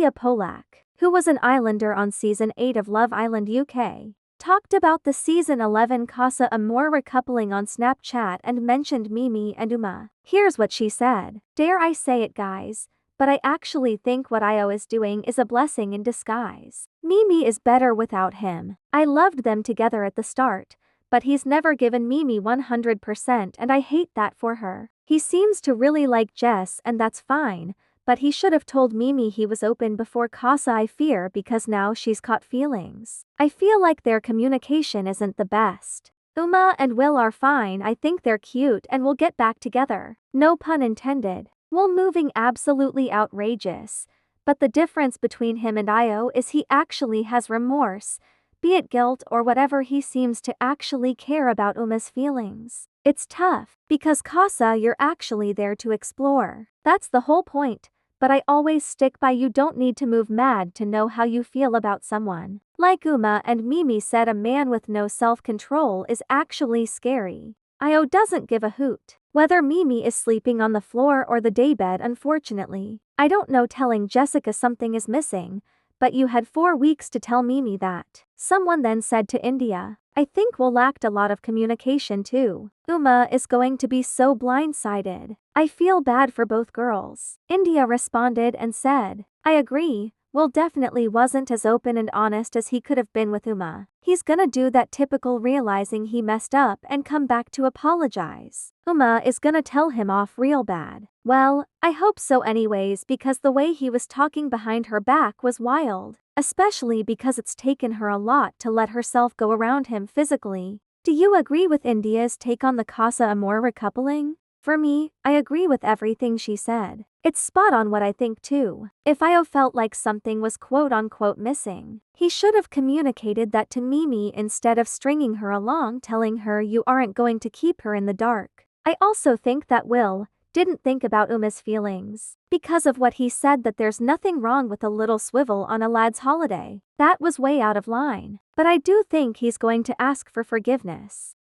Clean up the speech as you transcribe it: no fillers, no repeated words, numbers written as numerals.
Indiyah, who was an islander on Season 8 of Love Island UK, talked about the Season 11 Casa Amor Recoupling on Snapchat and mentioned Mimii and Uma. Here's what she said. "Dare I say it, guys, but I actually think what Io is doing is a blessing in disguise. Mimii is better without him. I loved them together at the start, but he's never given Mimii 100% and I hate that for her. He seems to really like Jess and that's fine, but he should have told Mimii he was open before Casa. I fear because now she's caught feelings. I feel like their communication isn't the best. Uma and Will are fine, I think they're cute and will get back together. No pun intended. Will moving absolutely outrageous, but the difference between him and Io is he actually has remorse, be it guilt or whatever. He seems to actually care about Uma's feelings. It's tough, because Casa you're actually there to explore. That's the whole point, but I always stick by you don't need to move mad to know how you feel about someone. Like Uma and Mimii said, a man with no self-control is actually scary. Io doesn't give a hoot whether Mimii is sleeping on the floor or the daybed. Unfortunately, I don't know. Telling Jessica something is missing, but you had 4 weeks to tell Mimii that. Someone then said to Indiyah, I think Will lacked a lot of communication too. Uma is going to be so blindsided. I feel bad for both girls. Indiyah responded and said, I agree. Will definitely wasn't as open and honest as he could have been with Uma. He's gonna do that typical realizing he messed up and come back to apologize. Uma is gonna tell him off real bad. Well, I hope so anyways, because the way he was talking behind her back was wild. Especially because it's taken her a lot to let herself go around him physically. Do you agree with Indiyah's take on the Casa Amor recoupling? For me, I agree with everything she said. It's spot on what I think too. If Io felt like something was quote-unquote missing, he should have communicated that to Mimii instead of stringing her along, telling her you aren't going to keep her in the dark. I also think that Will didn't think about Uma's feelings because of what he said, that there's nothing wrong with a little swivel on a lad's holiday. That was way out of line. But I do think he's going to ask for forgiveness.